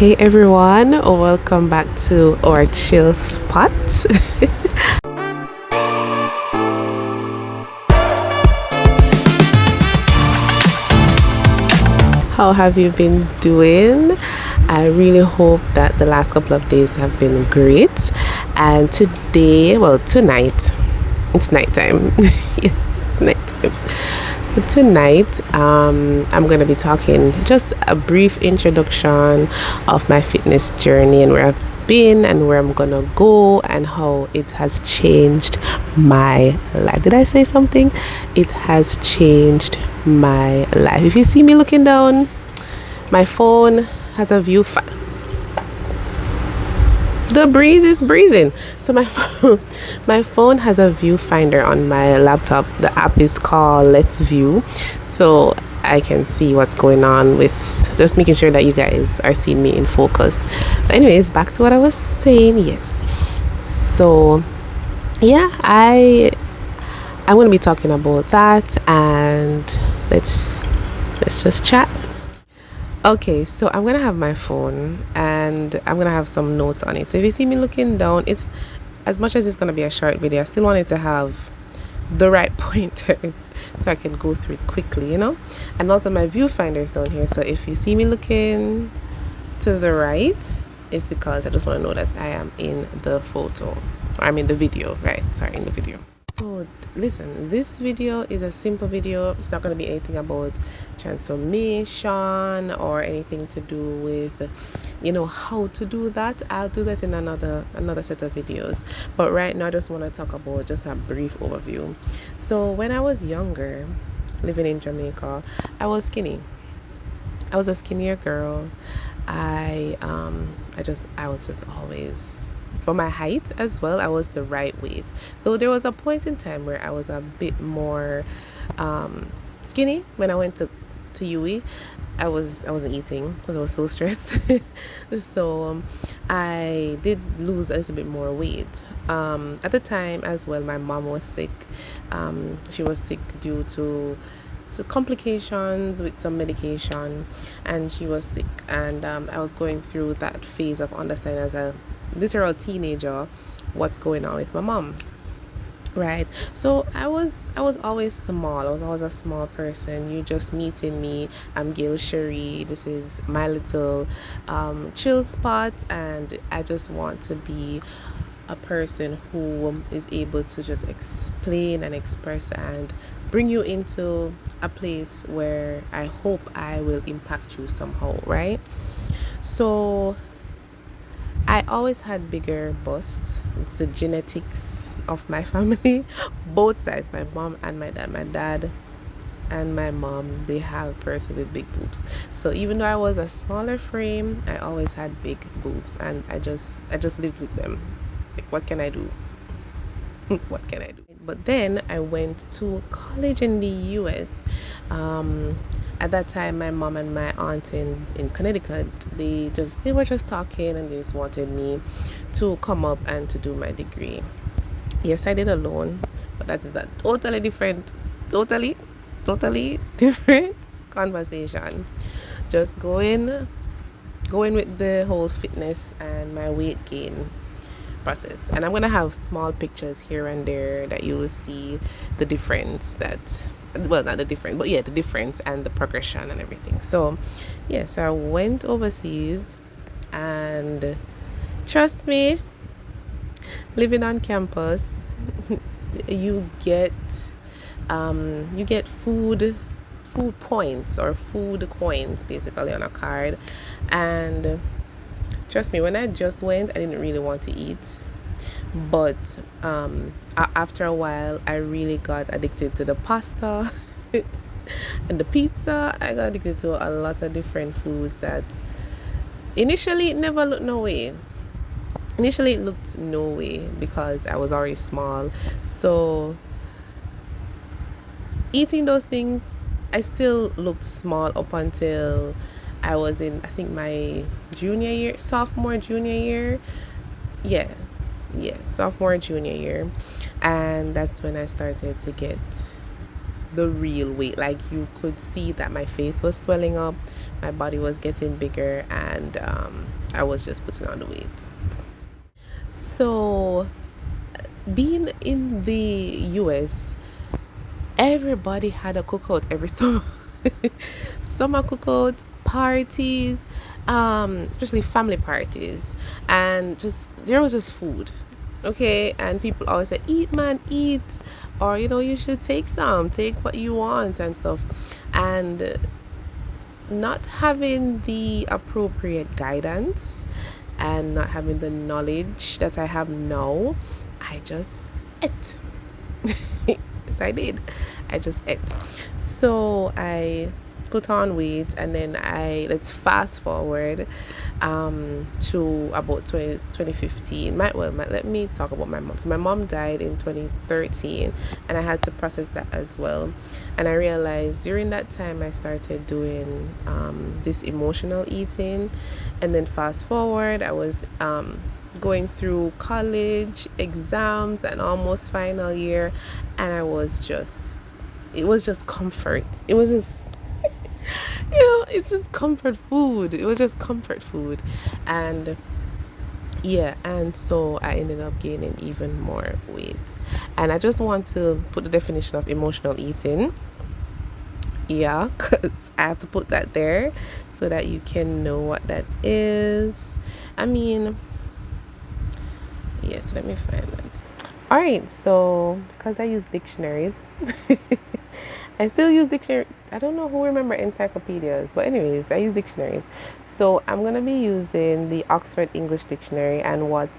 Hey everyone, welcome back to our chill spot. How have you been doing? I really hope that the last couple of days have been great. And today, well, tonight, it's nighttime. Yes, it's nighttime. Tonight, I'm going to be talking just a brief introduction of my fitness journey and where I've been and where I'm going to go and how it has changed my life. Did I say something? It has changed my life. If you see me looking down, my phone has a view. The breeze is breezing. So my phone has a viewfinder on my laptop. The app is called Let's View, so I can see what's going on with just making sure that you guys are seeing me in focus. But anyways, back to what I was saying. Yes. So yeah, I'm going to be talking about that, and let's just chat. Okay, so I'm gonna have my phone and I'm gonna have some notes on it. So if you see me looking down, it's as much as it's gonna be a short video, I still want it to have the right pointers so I can go through it quickly, And also my viewfinder is down here. So if you see me looking to the right, it's because I just want to know that I am in the photo. Or I'm in the video, right? Sorry, in the video. So listen, this video is a simple video. It's not going to be anything about transformation or anything to do with how to do that. I'll do that in another set of videos, but right now I just want to talk about just a brief overview. So when I was younger, living in Jamaica, I was skinny. I was a skinnier girl. I was just always, for my height as well, I was the right weight. Though there was a point in time where I was a bit more skinny. When I went to UE, I wasn't eating because I was so stressed. So I did lose a little bit more weight. At the time as well, my mom was sick. She was sick due to complications with some medication, and she was sick, and I was going through that phase of understanding as a literal teenager what's going on with my mom, right? So I was always small. I was always a small person. You just meeting me, I'm Gail Sheree. This is my little chill spot, and I just want to be a person who is able to just explain and express and bring you into a place where I hope I will impact you somehow, right? So I always had bigger busts. It's the genetics of my family, both sides, my mom and my dad. My dad and my mom, they have a person with big boobs. So even though I was a smaller frame, I always had big boobs, and I just lived with them. Like, what can I do? What can I do? But then I went to college in the US. At that time, my mom and my aunt in Connecticut, they were just talking, and they just wanted me to come up and to do my degree. Yes, I did alone, but that is a totally different conversation. Just going with the whole fitness and my weight gain process, and I'm gonna have small pictures here and there that you will see the difference, not the difference, but yeah, the difference and the progression and everything. So yes, I went overseas, and trust me, living on campus, you get food points or food coins basically on a card. And trust me, when I just went, I didn't really want to eat, but after a while, I really got addicted to the pasta and the pizza. I got addicted to a lot of different foods that initially it never looked no way. Initially, it looked no way because I was already small. So eating those things, I still looked small up until I was in, I think, my sophomore, junior year. Yeah, sophomore, junior year. And that's when I started to get the real weight. Like you could see that my face was swelling up, my body was getting bigger, and I was just putting on the weight. So being in the US, everybody had a cookout every summer. Summer cookout parties, especially family parties, and just there was just food. Okay, and people always say, "Eat, man, eat," or you should take what you want and stuff. And not having the appropriate guidance and not having the knowledge that I have now, I just ate. Yes, I did. I just ate. So I put on weight, and then let's fast forward to about 2015. Let me talk about my mom. So my mom died in 2013, and I had to process that as well. And I realized during that time I started doing this emotional eating. And then fast forward, I was going through college exams and almost final year, and it was just comfort. It was just it's just comfort food. It was just comfort food. And yeah, and so I ended up gaining even more weight. And I just want to put the definition of emotional eating. Yeah, because I have to put that there so that you can know what that is. I mean, yes, let me find it. All right, so because I use dictionaries, I still use dictionary. I don't know who remember encyclopedias, but anyways, I use dictionaries. So I'm gonna be using the Oxford English Dictionary, and what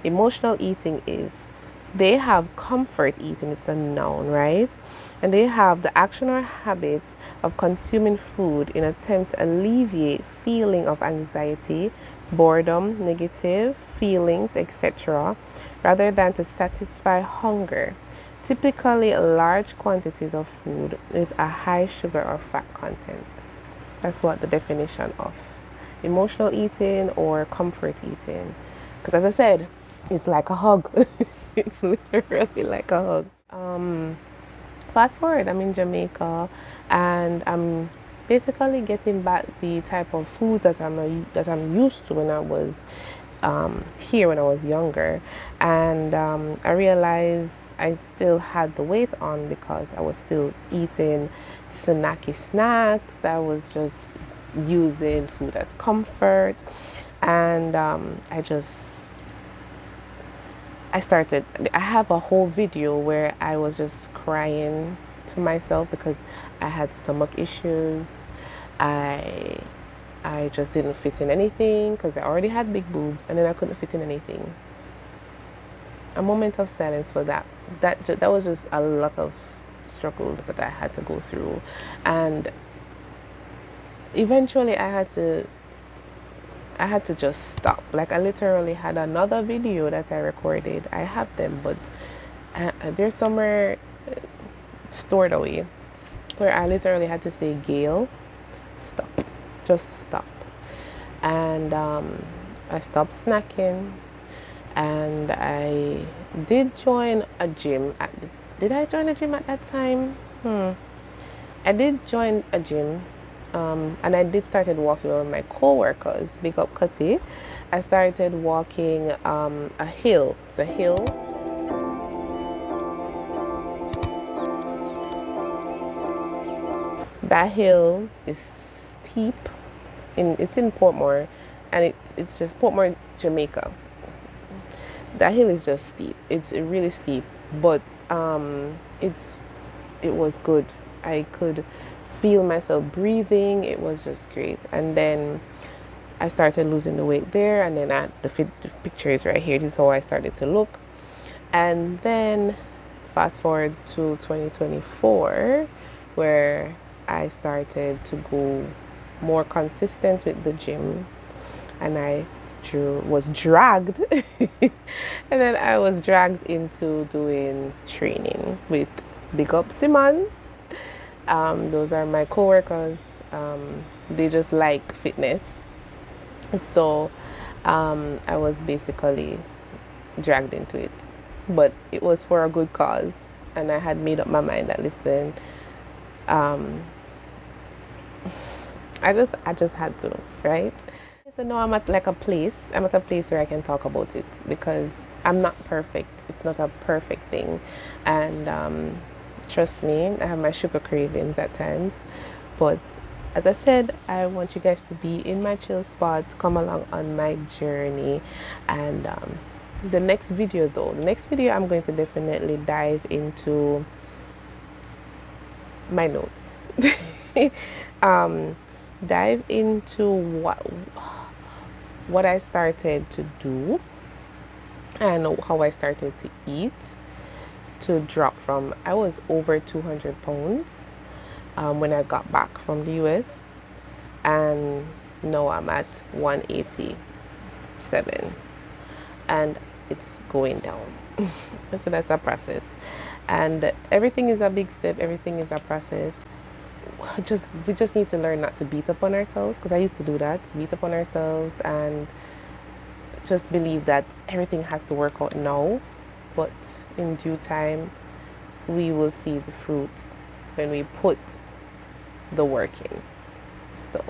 emotional eating is. They have comfort eating, it's a noun, right? And they have the action or habit of consuming food in attempt to alleviate feeling of anxiety, boredom, negative feelings, etc., rather than to satisfy hunger. Typically large quantities of food with a high sugar or fat content. That's what the definition of emotional eating or comfort eating. Because as I said, it's like a hug. It's literally like a hug. Fast forward, I'm in Jamaica, and I'm basically getting back the type of foods that I'm used to when I was here when I was younger. And I realized I still had the weight on because I was still eating snacky snacks. I was just using food as comfort, and I have a whole video where I was just crying to myself because I had stomach issues. I just didn't fit in anything because I already had big boobs, and then I couldn't fit in anything. A moment of silence for that. That was just a lot of struggles that I had to go through, and eventually I had to just stop. Like I literally had another video that I recorded. I have them, but they're somewhere stored away, where I literally had to say, Gail, stop. Just stop. And I stopped snacking, and I did join a gym. Did I join a gym at that time? I did join a gym, and I did started walking with my co-workers. Big up Cutty. I started walking a hill. It's a hill. That hill is steep. It's in Portmore, and it's just Portmore, Jamaica. That hill is just steep. It's really steep, but it was good. I could feel myself breathing. It was just great. And then I started losing the weight there, and then the picture is right here. This is how I started to look. And then fast forward to 2024, where I started to go more consistent with the gym, and I was dragged and then I was dragged into doing training with Big Up Simmons. Those are my co-workers. They just like fitness, so I was basically dragged into it, but it was for a good cause, and I had made up my mind that, listen, Um, I just had to, right? So now I'm at like a place. I'm at a place where I can talk about it because I'm not perfect. It's not a perfect thing, and trust me, I have my sugar cravings at times. But as I said, I want you guys to be in my chill spot. Come along on my journey, and the next video, though, the next video, I'm going to definitely dive into my notes. um, dive into what I started to do and how I started to eat to drop from, I was over 200 pounds when I got back from the US, and now I'm at 187, and it's going down. So that's a process, and everything is a big step, everything is a process. We just need to learn not to beat up on ourselves, because I used to do that, beat up on ourselves and just believe that everything has to work out now, but in due time we will see the fruits when we put the work in. So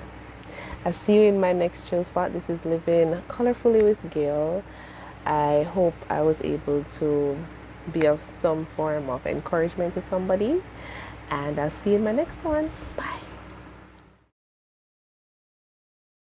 I'll see you in my next chill spot. This is Living Colorfully with Gail. I hope I was able to be of some form of encouragement to somebody, and I'll see you in my next one. Bye.